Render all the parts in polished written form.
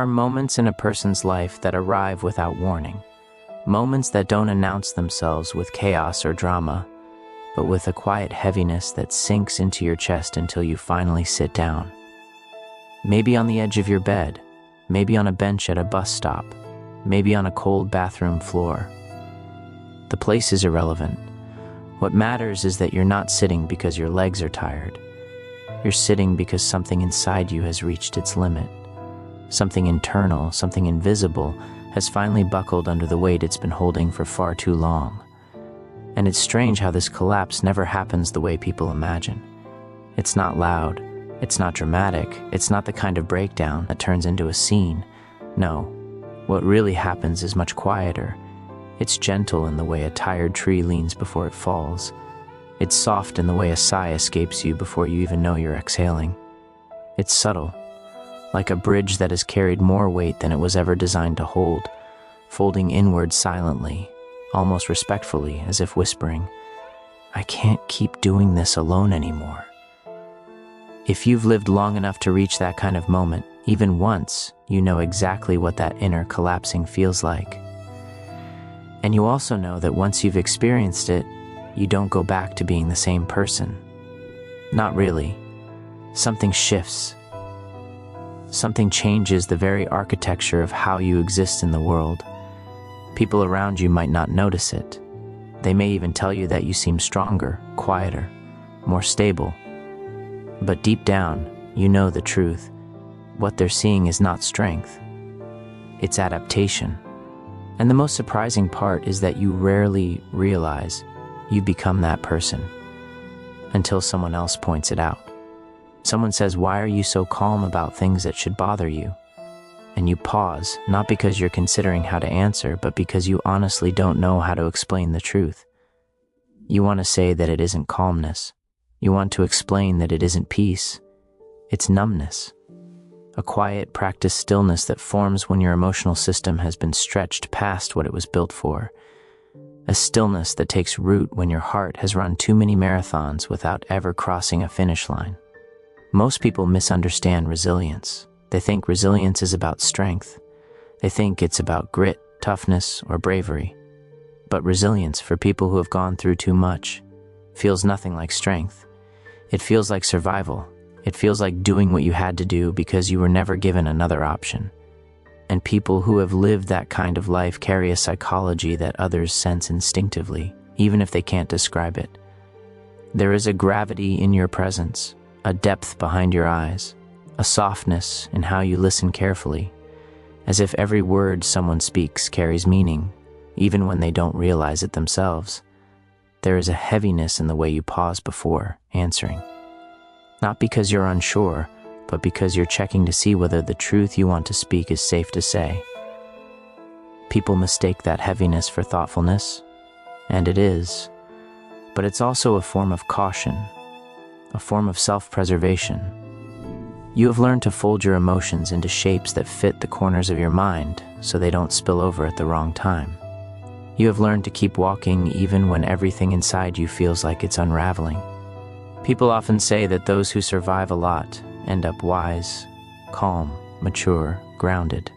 are moments in a person's life that arrive without warning. Moments that don't announce themselves with chaos or drama, but with a quiet heaviness that sinks into your chest until you finally sit down. Maybe on the edge of your bed, maybe on a bench at a bus stop, maybe on a cold bathroom floor. The place is irrelevant. What matters is that you're not sitting because your legs are tired. You're sitting because something inside you has reached its limit. Something internal, something invisible, has finally buckled under the weight it's been holding for far too long. And it's strange how this collapse never happens the way people imagine. It's not loud, it's not dramatic, it's not the kind of breakdown that turns into a scene. No, what really happens is much quieter. It's gentle in the way a tired tree leans before it falls. It's soft in the way a sigh escapes you before you even know you're exhaling. It's subtle, like a bridge that has carried more weight than it was ever designed to hold, folding inward silently, almost respectfully, as if whispering, "I can't keep doing this alone anymore." If you've lived long enough to reach that kind of moment, even once, you know exactly what that inner collapsing feels like. And you also know that once you've experienced it, you don't go back to being the same person. Not really. Something shifts. Something changes the very architecture of how you exist in the world. People around you might not notice it. They may even tell you that you seem stronger, quieter, more stable. But deep down, you know the truth. What they're seeing is not strength. It's adaptation. And the most surprising part is that you rarely realize you become that person until someone else points it out. Someone says, "Why are you so calm about things that should bother you?" And you pause, not because you're considering how to answer, but because you honestly don't know how to explain the truth. You want to say that it isn't calmness. You want to explain that it isn't peace. It's numbness. A quiet, practiced stillness that forms when your emotional system has been stretched past what it was built for. A stillness that takes root when your heart has run too many marathons without ever crossing a finish line. Most people misunderstand resilience. They think resilience is about strength. They think it's about grit, toughness, or bravery. But resilience, for people who have gone through too much, feels nothing like strength. It feels like survival. It feels like doing what you had to do because you were never given another option. And people who have lived that kind of life carry a psychology that others sense instinctively, even if they can't describe it. There is a gravity in your presence, a depth behind your eyes, a softness in how you listen carefully, as if every word someone speaks carries meaning, even when they don't realize it themselves. There is a heaviness in the way you pause before answering. Not because you're unsure, but because you're checking to see whether the truth you want to speak is safe to say. People mistake that heaviness for thoughtfulness, and it is, but it's also a form of caution, a form of self-preservation. You have learned to fold your emotions into shapes that fit the corners of your mind so they don't spill over at the wrong time. You have learned to keep walking even when everything inside you feels like it's unraveling. People often say that those who survive a lot end up wise, calm, mature, grounded.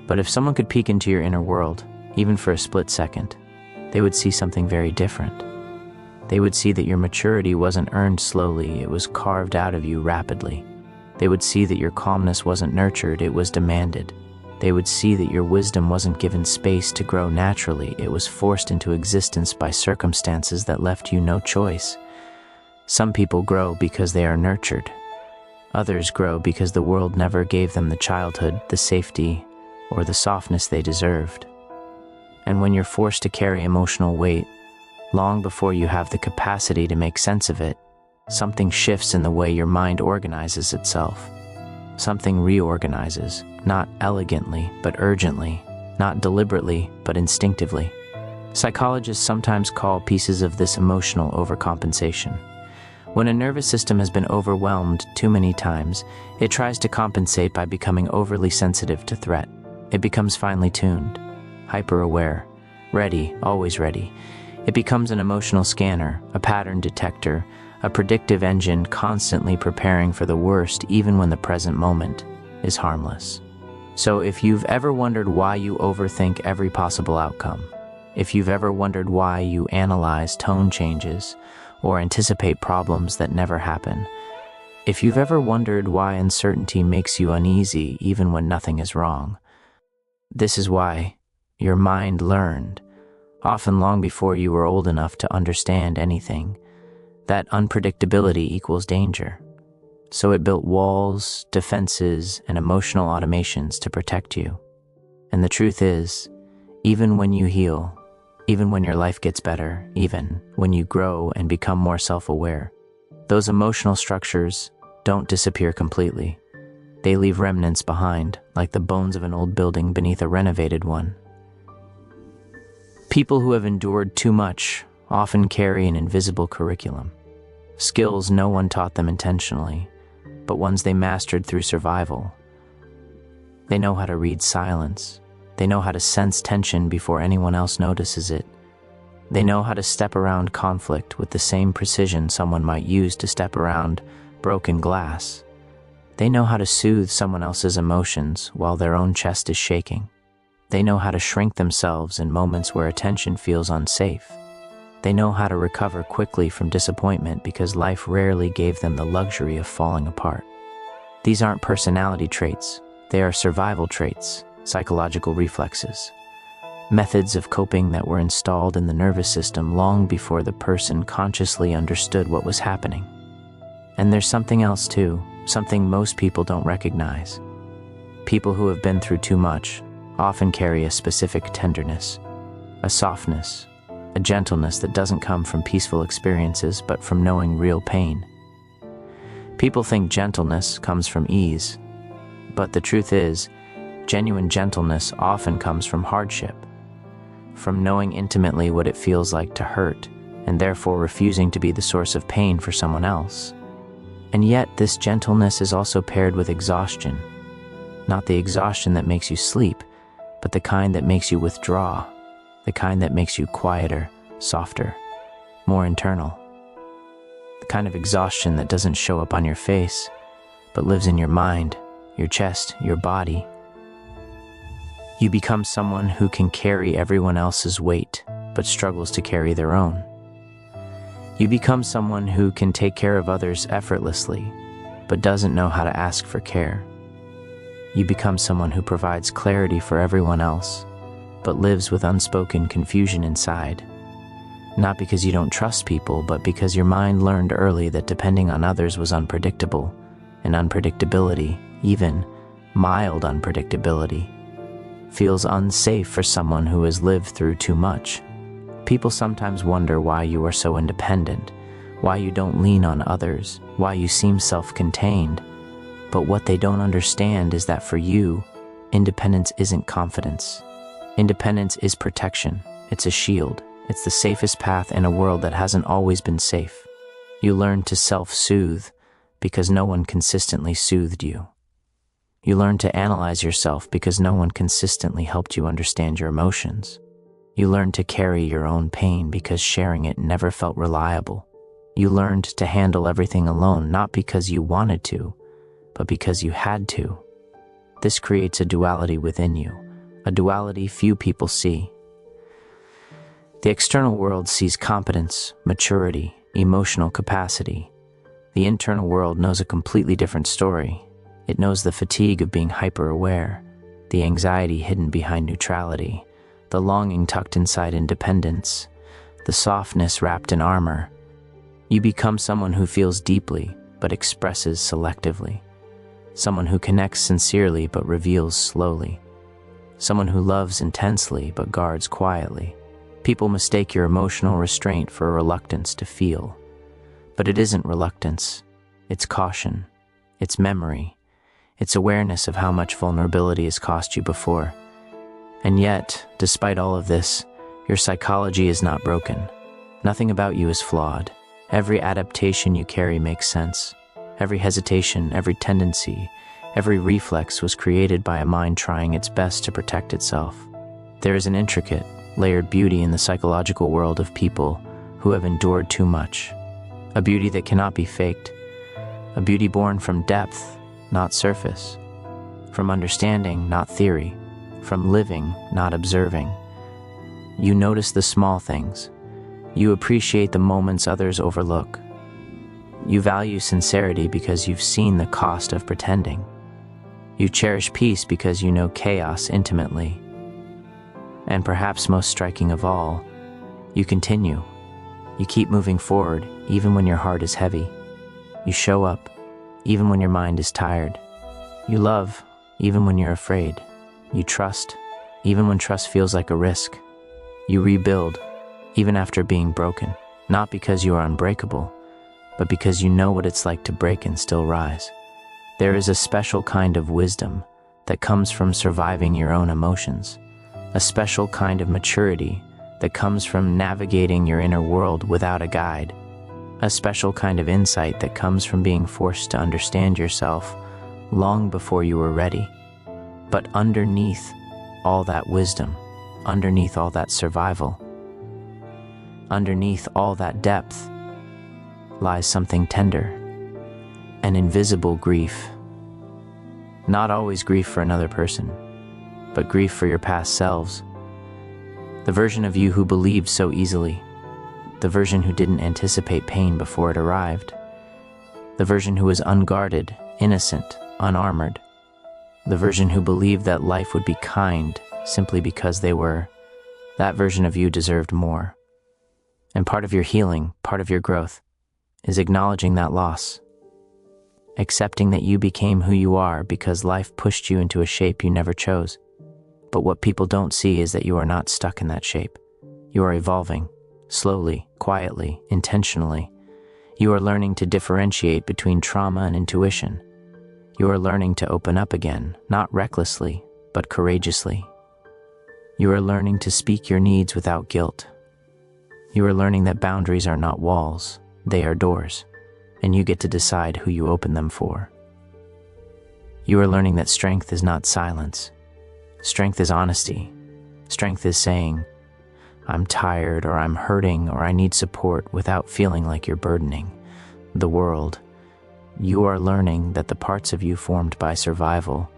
But if someone could peek into your inner world, even for a split second, they would see something very different. They would see that your maturity wasn't earned slowly, it was carved out of you rapidly. They would see that your calmness wasn't nurtured, it was demanded. They would see that your wisdom wasn't given space to grow naturally, it was forced into existence by circumstances that left you no choice. Some people grow because they are nurtured. Others grow because the world never gave them the childhood, the safety, or the softness they deserved. And when you're forced to carry emotional weight, long before you have the capacity to make sense of it, something shifts in the way your mind organizes itself. Something reorganizes, not elegantly, but urgently, not deliberately, but instinctively. Psychologists sometimes call pieces of this emotional overcompensation. When a nervous system has been overwhelmed too many times, it tries to compensate by becoming overly sensitive to threat. It becomes finely tuned, hyper-aware, ready, always ready. It becomes an emotional scanner, a pattern detector, a predictive engine constantly preparing for the worst even when the present moment is harmless. So if you've ever wondered why you overthink every possible outcome, if you've ever wondered why you analyze tone changes or anticipate problems that never happen, if you've ever wondered why uncertainty makes you uneasy even when nothing is wrong, this is why your mind learned, often long before you were old enough to understand anything, that unpredictability equals danger. So it built walls, defenses, and emotional automations to protect you. And the truth is, even when you heal, even when your life gets better, even when you grow and become more self-aware, those emotional structures don't disappear completely. They leave remnants behind, like the bones of an old building beneath a renovated one. People who have endured too much often carry an invisible curriculum, skills no one taught them intentionally, but ones they mastered through survival. They know how to read silence. They know how to sense tension before anyone else notices it. They know how to step around conflict with the same precision someone might use to step around broken glass. They know how to soothe someone else's emotions while their own chest is shaking. They know how to shrink themselves in moments where attention feels unsafe. They know how to recover quickly from disappointment because life rarely gave them the luxury of falling apart. These aren't personality traits. They are survival traits, psychological reflexes, methods of coping that were installed in the nervous system long before the person consciously understood what was happening. And there's something else too, something most people don't recognize. People who have been through too much often carry a specific tenderness, a softness, a gentleness that doesn't come from peaceful experiences but from knowing real pain. People think gentleness comes from ease, but the truth is, genuine gentleness often comes from hardship, from knowing intimately what it feels like to hurt and therefore refusing to be the source of pain for someone else. And yet, this gentleness is also paired with exhaustion, not the exhaustion that makes you sleep, but the kind that makes you withdraw, the kind that makes you quieter, softer, more internal. The kind of exhaustion that doesn't show up on your face, but lives in your mind, your chest, your body. You become someone who can carry everyone else's weight, but struggles to carry their own. You become someone who can take care of others effortlessly, but doesn't know how to ask for care. You become someone who provides clarity for everyone else, but lives with unspoken confusion inside. Not because you don't trust people, but because your mind learned early that depending on others was unpredictable, and unpredictability, even mild unpredictability, feels unsafe for someone who has lived through too much. People sometimes wonder why you are so independent, why you don't lean on others, why you seem self-contained. But what they don't understand is that for you, independence isn't confidence. Independence is protection. It's a shield. It's the safest path in a world that hasn't always been safe. You learn to self-soothe because no one consistently soothed you. You learn to analyze yourself because no one consistently helped you understand your emotions. You learn to carry your own pain because sharing it never felt reliable. You learned to handle everything alone, not because you wanted to, but because you had to. This creates a duality within you, a duality few people see. The external world sees competence, maturity, emotional capacity. The internal world knows a completely different story. It knows the fatigue of being hyper-aware, the anxiety hidden behind neutrality, the longing tucked inside independence, the softness wrapped in armor. You become someone who feels deeply but expresses selectively, someone who connects sincerely but reveals slowly, someone who loves intensely but guards quietly. People mistake your emotional restraint for a reluctance to feel, but it isn't reluctance. It's caution, it's memory, it's awareness of how much vulnerability has cost you before. And yet, despite all of this, your psychology is not broken. Nothing about you is flawed. Every adaptation you carry makes sense. Every hesitation, every tendency, every reflex was created by a mind trying its best to protect itself. There is an intricate, layered beauty in the psychological world of people who have endured too much. A beauty that cannot be faked. A beauty born from depth, not surface. from understanding, not theory, from living, not observing. You notice the small things. You appreciate the moments others overlook. You value sincerity because you've seen the cost of pretending. You cherish peace because you know chaos intimately. And perhaps most striking of all, you continue. You keep moving forward even when your heart is heavy. You show up even when your mind is tired. You love even when you're afraid. You trust even when trust feels like a risk. You rebuild even after being broken, not because you are unbreakable, but because you know what it's like to break and still rise. There is a special kind of wisdom that comes from surviving your own emotions, a special kind of maturity that comes from navigating your inner world without a guide, a special kind of insight that comes from being forced to understand yourself long before you were ready. But underneath all that wisdom, underneath all that survival, underneath all that depth, lies something tender, an invisible grief. Not always grief for another person, but grief for your past selves. The version of you who believed so easily, the version who didn't anticipate pain before it arrived, the version who was unguarded, innocent, unarmored, the version who believed that life would be kind simply because they were. That version of you deserved more. And part of your healing, part of your growth, is acknowledging that loss, accepting that you became who you are because life pushed you into a shape you never chose. But what people don't see is that you are not stuck in that shape. You are evolving, slowly, quietly, intentionally. You are learning to differentiate between trauma and intuition. You are learning to open up again, not recklessly, but courageously. You are learning to speak your needs without guilt. You are learning that boundaries are not walls, they are doors, and you get to decide who you open them for. You are learning that strength is not silence. Strength is honesty. Strength is saying, I'm tired, or I'm hurting, or I need support without feeling like you're burdening the world. You are learning that the parts of you formed by survival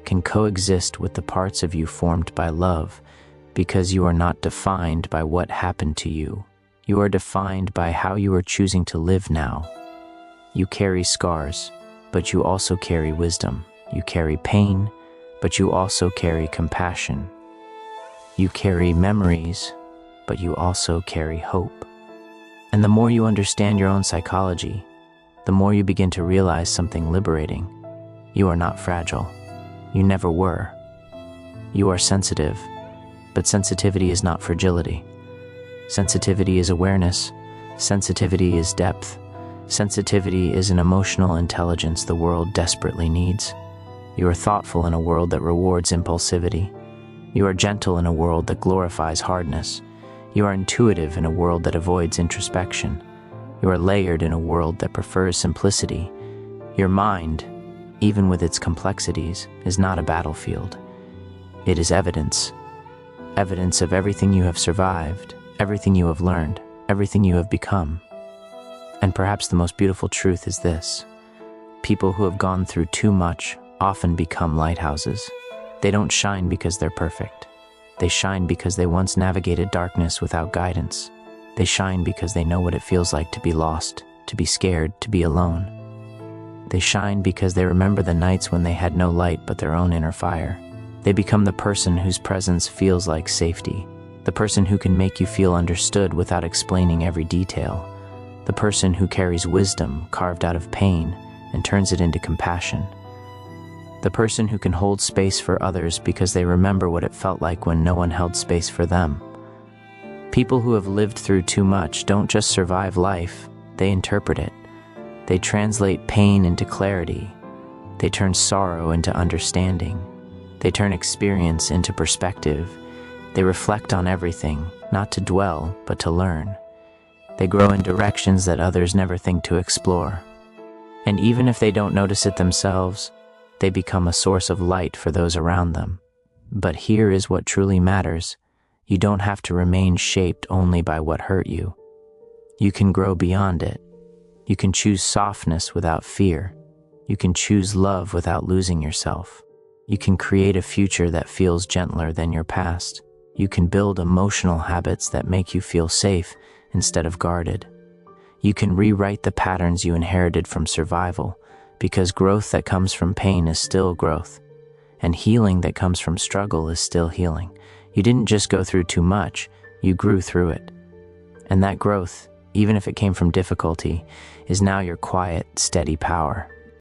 can coexist with the parts of you formed by love, because you are not defined by what happened to you. You are defined by how you are choosing to live now. You carry scars, but you also carry wisdom. You carry pain, but you also carry compassion. You carry memories, but you also carry hope. And the more you understand your own psychology, the more you begin to realize something liberating. You are not fragile. You never were. You are sensitive, but sensitivity is not fragility. Sensitivity is awareness. Sensitivity is depth. Sensitivity is an emotional intelligence the world desperately needs. You are thoughtful in a world that rewards impulsivity. You are gentle in a world that glorifies hardness. You are intuitive in a world that avoids introspection. You are layered in a world that prefers simplicity. Your mind, even with its complexities, is not a battlefield. It is evidence. Evidence of everything you have survived, everything you have learned, everything you have become. And perhaps the most beautiful truth is this: people who have gone through too much often become lighthouses. They don't shine because they're perfect. They shine because they once navigated darkness without guidance. They shine because they know what it feels like to be lost, to be scared, to be alone. They shine because they remember the nights when they had no light but their own inner fire. They become the person whose presence feels like safety, the person who can make you feel understood without explaining every detail, the person who carries wisdom carved out of pain and turns it into compassion, the person who can hold space for others because they remember what it felt like when no one held space for them. People who have lived through too much don't just survive life, they interpret it. They translate pain into clarity. They turn sorrow into understanding. They turn experience into perspective. They reflect on everything, not to dwell, but to learn. They grow in directions that others never think to explore. And even if they don't notice it themselves, they become a source of light for those around them. But here is what truly matters. You don't have to remain shaped only by what hurt you. You can grow beyond it. You can choose softness without fear. You can choose love without losing yourself. You can create a future that feels gentler than your past. You can build emotional habits that make you feel safe instead of guarded. You can rewrite the patterns you inherited from survival, because growth that comes from pain is still growth, and healing that comes from struggle is still healing. You didn't just go through too much, you grew through it. And that growth, even if it came from difficulty, is now your quiet, steady power.